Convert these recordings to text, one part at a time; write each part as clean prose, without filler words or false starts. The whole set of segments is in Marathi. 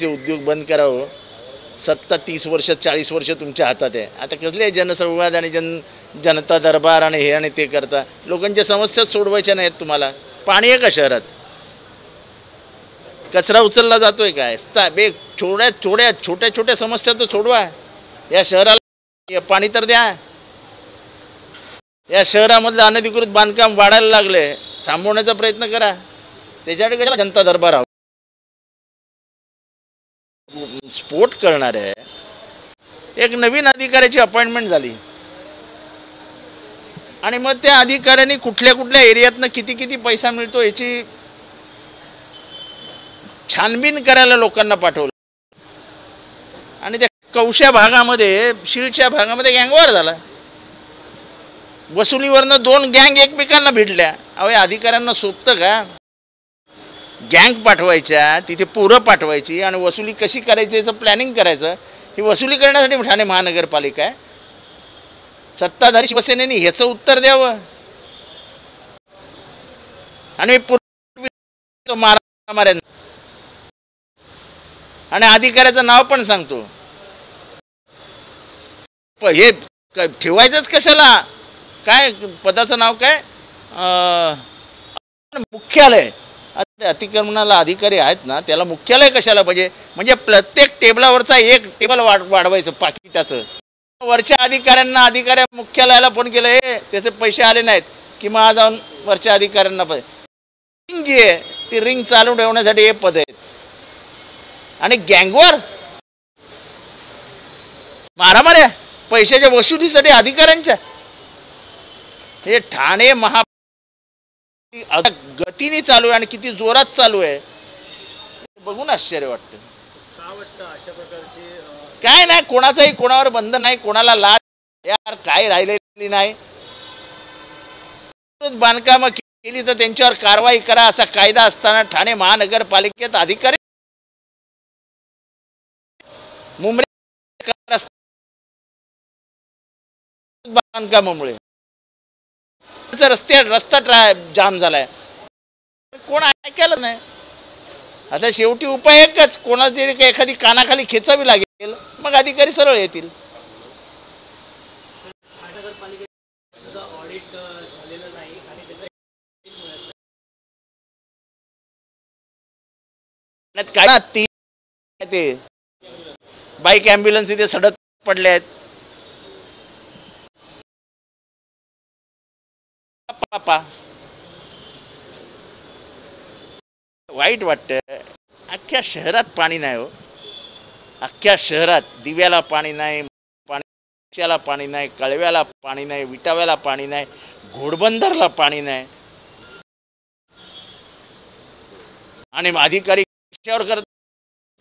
उद्योग बंद करावं. सत्ता 30 वर्ष 40 वर्ष तुमच्या हातात आहे. आता कसले जनसंवाद आणि जनता दरबार आणि हे आणि ते करता. लोकांच्या समस्या सोडवायच्या नाहीत तुम्हाला. पाणी आहे का शहरात? कचरा उचलला जातोय काय? छोट्या छोट्या समस्या तर सोडवा. या शहराला पाणी तर द्या. या शहरामधलं अनधिकृत बांधकाम वाढायला लागले, थांबवण्याचा प्रयत्न करा. त्याच्याकडे कशाला जनता दरबार हवा? स्फोट करणारे एक नवीन अधिकाऱ्याची अपॉइंटमेंट झाली आणि मग त्या अधिकाऱ्यांनी कुठल्या कुठल्या एरियातनं किती किती पैसा मिळतो याची छानबीन करायला लोकांना पाठवलं. आणि त्या कौशा भागामध्ये, शिळच्या भागामध्ये गँगवॉर झाला. वसुलीवरनं 2 गँग एकमेकांना भिडल्या. अहो, अधिकाऱ्यांना सोपतं का? गँग पाठवायच्या, तिथे पोरं पाठवायची आणि वसुली कशी करायची याचं प्लॅनिंग करायचं. ही वसुली करण्यासाठी ठाणे महानगरपालिका आहे. सत्ताधारी शिवसेनेने ह्याचं उत्तर द्यावं. आणि मारा आणि अधिकाऱ्याचं नाव पण सांगतो. हे ठेवायचंच कशाला? काय पदाचं नाव काय? मुख्यालय. अतिक्रमणाला अधिकारी आहेत ना, त्याला मुख्यालय कशाला पाहिजे? म्हणजे प्रत्येक टेबलावरचा एक टेबल वाढवायचं पाकिटाचं. वरच्या अधिकाऱ्या मुख्यालयाला फोन केलं, हे त्याचे पैसे आले नाहीत की मग जाऊन वरच्या अधिकाऱ्यांना रिंग जी आहे ती रिंग चालू ठेवण्यासाठी हे पद आहेत. आणि गँगवर मारामाऱ्या पैशाच्या वसुलीसाठी अधिकाऱ्यांच्या. हे ठाणे गतीने चालू आहे आणि किती जोरात चालू आहे बघून आश्चर्य वाटतं. काय नाही, कोणाचंही कोणावर बंधन नाही, कोणाला लाच यार काय राहिलेली नाही. बांधकाम केली तर त्यांच्यावर कारवाई करा असा कायदा असताना ठाणे महानगरपालिकेत अधिकारी मुंबई बांधकामामुळे रस्ता जाम झालाय. कोण ऐकायला नाही. आता शेवटी उपाय एकच, कोणाची एखादी कानाखाली खेचावी लागेल, मग अधिकारी सरळ येतील. काय ते बाईक ॲम्ब्युलन्स इथे सडक पडले आहेत. वाईट वाटतं. अख्ख्या शहरात पाणी नाही हो. अख्ख्या शहरात दिव्याला पाणी नाही, पाणी नाही, कळव्याला पाणी नाही, विटाव्याला पाणी नाही, घोडबंदरला पाणी नाही. आणि अधिकारी कशावर करतात?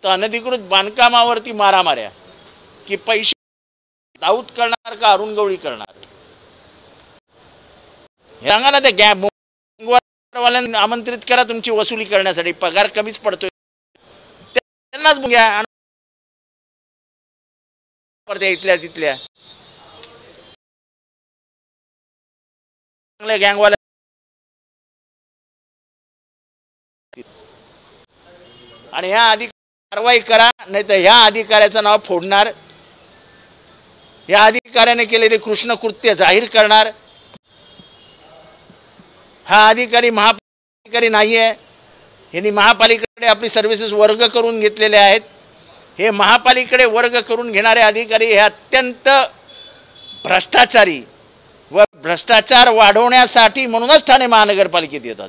अनधिकृत बांधकामावरती मारामाऱ्या की पैसे दाऊद करणार का अरुण गवळी करणार? हे सांगा ना. त्या गँगवाल्यांना आमंत्रित करा तुमची वसुली करण्यासाठी. पगार कमीच पडतोय त्यांनाच घ्या. इथल्या तिथल्या चांगल्या गँगवाल्या आणि ह्या कारवाई करा, नाही तर ह्या अधिकाऱ्याचं नाव फोडणार, या अधिकाऱ्याने केलेले कृष्ण कृत्य जाहीर करणार. हा अधिकारी महापालिकारी नाही आहे. यांनी महापालिकेकडे आपली सर्व्हिसेस वर्ग करून घेतलेले आहेत. हे महापालिकेकडे वर्ग करून घेणारे अधिकारी हे अत्यंत भ्रष्टाचारी व भ्रष्टाचार वाढवण्यासाठी म्हणूनच ठाणे महानगरपालिकेत येतात.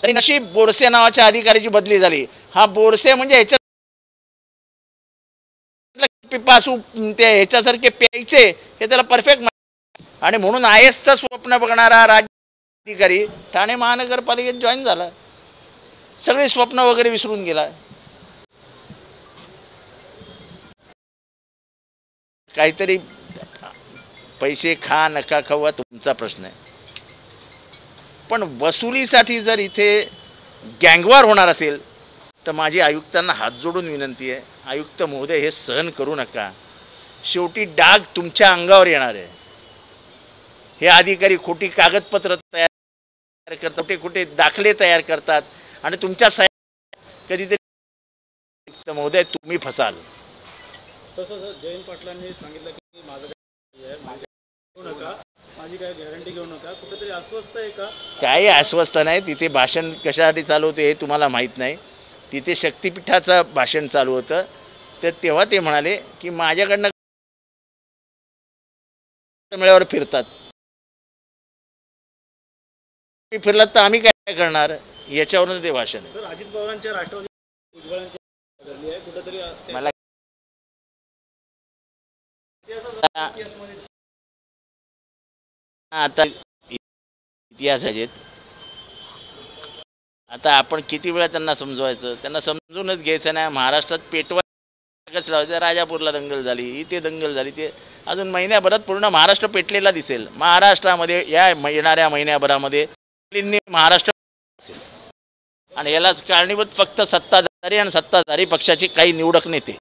तरी नशीब बोरसे नावाच्या अधिकाऱ्याची बदली झाली. हा बोरसे म्हणजे ह्याच्या पिपासू ते ह्याच्यासारखे प्यायचे हे त्याला परफेक्ट. आणि म्हणून IASचं स्वप्न बघणारा राज्य अधिकारी ठाणे महानगरपालिकेत जॉईन झाला. सगळे स्वप्न वगैरे विसरून गेला. काहीतरी पैसे खा नका खावा तुमचा प्रश्न आहे, पण वसुलीसाठी जर इथे गँगवॉर होणार असेल तर माझी आयुक्तांना हात जोडून विनंती आहे, आयुक्त महोदय हे सहन करू नका. शेवटी डाग तुमच्या अंगावर येणार आहे. हे अधिकारी खोटी कागदपत्र तयार करतात, कुठे दाखले तयार करतात आणि तुमच्या कधीतरी तर महोदय तुम्ही फसाल. तसं जयंत पाटलांनी सांगितलं की माझं काय घेऊ नका, माझी काय गॅरंटी घेऊ नका, कुठेतरी अस्वस्थ आहे का? काही अस्वस्थ नाही. तिथे भाषण कशासाठी चालू होते हे तुम्हाला माहीत नाही. तिथे शक्तिपीठाचं भाषण चालू होतं. तर तेव्हा ते म्हणाले की माझ्याकडनं मेळावर फिरतात. फिरलात तर आम्ही काय करणार, याच्यावरून ते भाषण आहे. अजित पवारांच्या राष्ट्रवादी भुजबळांची आहे कुठेतरी मला आता इतिहास आहेत. आता आपण किती वेळा त्यांना समजवायचं, त्यांना समजूनच घ्यायचं नाही. महाराष्ट्रात पेटवायच लावायचं. राजापूरला दंगल झाली, इथे दंगल झाली, ते अजून महिन्याभरात पूर्ण महाराष्ट्र पेटलेला दिसेल. महाराष्ट्रामध्ये या येणाऱ्या महिन्याभरामध्ये महाराष्ट्र असेल. आणि यालाच कारणीभूत फक्त सत्ताधारी आणि सत्ताधारी पक्षाचे काही निवडक नेते.